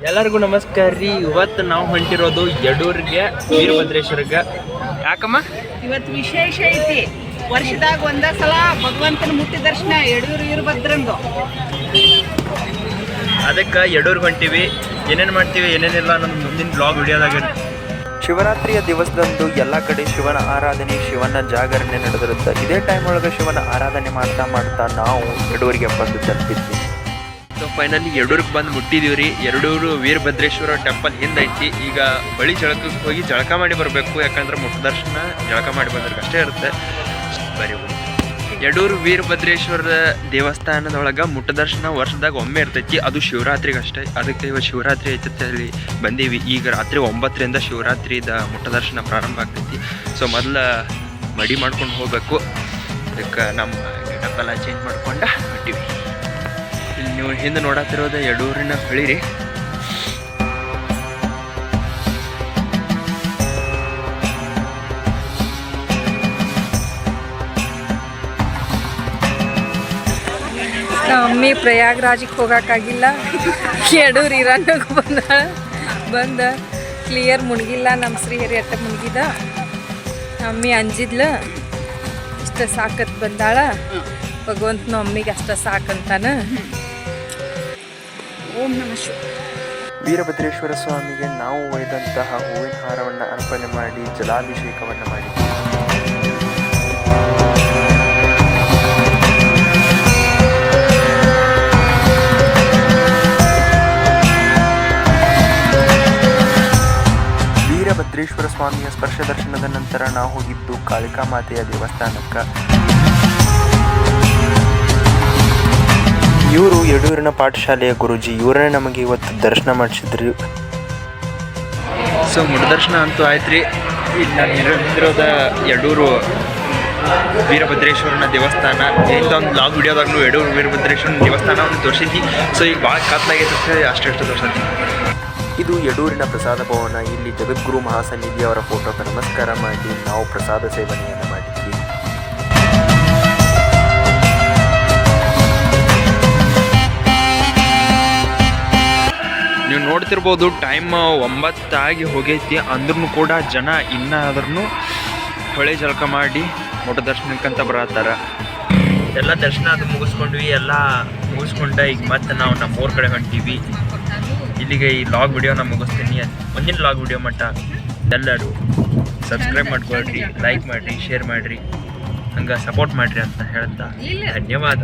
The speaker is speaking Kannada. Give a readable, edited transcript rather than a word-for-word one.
ಎಲ್ಲರಿಗೂ ನಮಸ್ಕಾರ ರೀ. ಇವತ್ತು ನಾವು ಹೊಂಟಿರೋದು ಯಡೂರಿಗೆ ವೀರಭದ್ರೇಶ್ವರಗೆ. ಯಾಕಮ್ಮ ಇವತ್ತು ವಿಶೇಷ ಐತಿ. ವರ್ಷದಾಗ ಒಂದ ಸಲ ಭಗವಂತನ ಮುಟ್ಟಿ ದರ್ಶನ ಯಡೂರು ವೀರಭದ್ರಂದು. ಅದಕ್ಕೆ ಯಡೂರ್ಗೆ ಹೊಂಟಿವಿ. ಏನೇನು ಮಾಡ್ತೀವಿ ಏನೇನಿಲ್ಲ ನಮ್ಮ ಮುಂದಿನ ಬ್ಲಾಗ್ ವಿಡಿಯೋದಾಗ. ಶಿವರಾತ್ರಿಯ ದಿವಸದಂದು ಎಲ್ಲ ಕಡೆ ಶಿವನ ಆರಾಧನೆ, ಶಿವನ ಜಾಗರಣೆ ನಡೆದಿರುತ್ತೆ. ಇದೇ ಟೈಮ್ ಒಳಗೆ ಶಿವನ ಆರಾಧನೆ ಮಾಡ್ತಾ ನಾವು ಯಡೂರಿಗೆ ಬಂದು ತಲುಪಿದ್ವಿ. ಸೊ ಫೈನಲಿ ಯಡೂರಿಗೆ ಬಂದು ಮುಟ್ಟಿದೀವಿ ರೀ. ಯಡೂರು ವೀರಭದ್ರೇಶ್ವರ ಟೆಂಪಲ್ ಹಿಂದೈತಿ. ಈಗ ಬಳಿ ಜಳಕಕ್ಕೆ ಹೋಗಿ ಜಳಕ ಮಾಡಿ ಬರಬೇಕು. ಯಾಕಂದ್ರೆ ಮುಟ್ಟ ದರ್ಶನ ಜಳಕ ಮಾಡಿ ಬಂದ್ರೆ ಅಷ್ಟೇ ಇರುತ್ತೆ. ಬರೀ ಯಡೂರು ವೀರಭದ್ರೇಶ್ವರ ದೇವಸ್ಥಾನದೊಳಗೆ ಮುಟ್ಟ ದರ್ಶನ ವರ್ಷದಾಗ ಒಮ್ಮೆ ಇರ್ತೈತಿ. ಅದು ಶಿವರಾತ್ರಿಗೆ ಅಷ್ಟೇ. ಅದಕ್ಕೆ ಇವತ್ತು ಶಿವರಾತ್ರಿ ಐತೈತಿ, ಅಲ್ಲಿ ಬಂದೀವಿ. ಈಗ ರಾತ್ರಿ 9ರಿಂದ ಶಿವರಾತ್ರಿದ ಮುಟ್ಟ ದರ್ಶನ ಪ್ರಾರಂಭ ಆಗ್ತೈತಿ. ಸೊ ಮೊದಲ ಮಡಿ ಮಾಡ್ಕೊಂಡು ಹೋಗ್ಬೇಕು. ಅದಕ್ಕೆ ನಮ್ಮ ಗೆಟಪ್ಪೆಲ್ಲ ಚೇಂಜ್ ಮಾಡ್ಕೊಂಡು ಹೊಂಟೀವಿ. ಇಲ್ಲಿ ನೀವು ಹಿಂದೆ ನೋಡತ್ತಿರೋದು ಯಡೂರಿನ ಹೊಳಿ ರೀ. ಮಮ್ಮಿ ಪ್ರಯಾಗ್ರಾಜಿಗೆ ಹೋಗೋಕ್ಕಾಗಿಲ್ಲ, ಯಡೂರು ಇರಾನಾಗ ಬಂದ ಕ್ಲಿಯರ್ ಮುಣಗಿಲ್ಲ. ನಮ್ಮ ಶ್ರೀಹರಿ ಅಟ್ಟ ಮುಣಗಿದ. ಮಮ್ಮಿ ಅಂಜಿದ್ಲು, ಇಷ್ಟ ಸಾಕತ್ ಬಂದಾಳ. ಭಗವಂತನ ಮಮ್ಮಿಗೆ ಅಷ್ಟ ಸಾಕಂತಾನ. ಓಂ ನಮಃ ಶಿವಾಯ. ವೀರಭದ್ರೇಶ್ವರ ಸ್ವಾಮಿಗೆ ನಾವು ಒಯ್ದಂತಹ ಹೂವಿನ ಹಾರವನ್ನು ಅರ್ಪಣೆ ಮಾಡಿ ಜಲಾಭಿಷೇಕವನ್ನು ಮಾಡಿದ್ವಿ. ವೀರಭದ್ರೇಶ್ವರ ಸ್ವಾಮಿಯ ಸ್ಪರ್ಶ ದರ್ಶನದ ನಂತರ ನಾವು ಹೋಗಿದ್ದು ಕಾಳಿಕಾ ಮಾತೆಯ ದೇವಸ್ಥಾನಕ್ಕೆ. ಇವರು ಯಡೂರಿನ ಪಾಠಶಾಲೆಯ ಗುರುಜಿ. ಇವರೇ ನಮಗೆ ಇವತ್ತು ದರ್ಶನ ಮಾಡಿಸಿದ್ರು. ಸೊ ಮುಟ್ಟ ದರ್ಶನ ಅಂತೂ ಆಯ್ತು ರೀ. ಇಲ್ಲಿ ನಾನು ಇರೋದ ಯಡೂರು ವೀರಭದ್ರೇಶ್ವರನ ದೇವಸ್ಥಾನ. ಇಂಥ ಒಂದು ಲಾಗ್ ವಿಡಿಯೋದಾಗಲೂ ಯಡೂರು ವೀರಭದ್ರೇಶ್ವರನ ದೇವಸ್ಥಾನ ಒಂದು ತೋರಿಸಿದ್ವಿ. ಸೊ ಈಗ ಭಾಳ ಕತ್ಲಾಗೈತೆ, ಅಷ್ಟು ತೋರಿಸಿದ್ವಿ. ಇದು ಯಡೂರಿನ ಪ್ರಸಾದ ಭವನ. ಇಲ್ಲಿ ಜಗದ್ಗುರು ಮಹಾಸನ್ನಿಧಿಯವರ ಫೋಟೋಗೆ ನಮಸ್ಕಾರ ಮಾಡಿ ನಾವು ಪ್ರಸಾದ ಸೇವನೆಯನ್ನು ಮಾಡಿದ್ವಿ. ನೀವು ನೋಡ್ತಿರ್ಬೋದು ಟೈಮ್ 9 ಆಗಿ ಹೋಗೈತಿ. ಅಂದ್ರೂ ಕೂಡ ಜನ ಇನ್ನಾದ್ರೂ ಹೊಳೆ ಜಳಕ ಮಾಡಿ ಮುಟ್ಟ ದರ್ಶನಕ್ಕಂತ ಬರತ್ತಾರ. ಎಲ್ಲ ದರ್ಶನ ಅದು ಮುಗಿಸ್ಕೊಂಡ್ವಿ. ಎಲ್ಲ ಮುಗಿಸ್ಕೊಂಡ ಈಗ ಮತ್ತೆ ನಾವು ನಮ್ಮೂರ ಕಡೆ ಹೊಂಟೀವಿ. ಇಲ್ಲಿಗೆ ಈ ಲಾಗ್ ವಿಡಿಯೋನ ಮುಗಿಸ್ತೀನಿ. ಮುಂದಿನ ಲಾಗ್ ವಿಡಿಯೋ ಮಟ್ಟ ಎಲ್ಲರೂ ಸಬ್ಸ್ಕ್ರೈಬ್ ಮಾಡ್ಕೊಳ್ರಿ, ಲೈಕ್ ಮಾಡಿರಿ, ಶೇರ್ ಮಾಡಿರಿ, ಹಂಗೆ ಸಪೋರ್ಟ್ ಮಾಡಿರಿ ಅಂತ ಹೇಳ್ತಾ ಧನ್ಯವಾದ.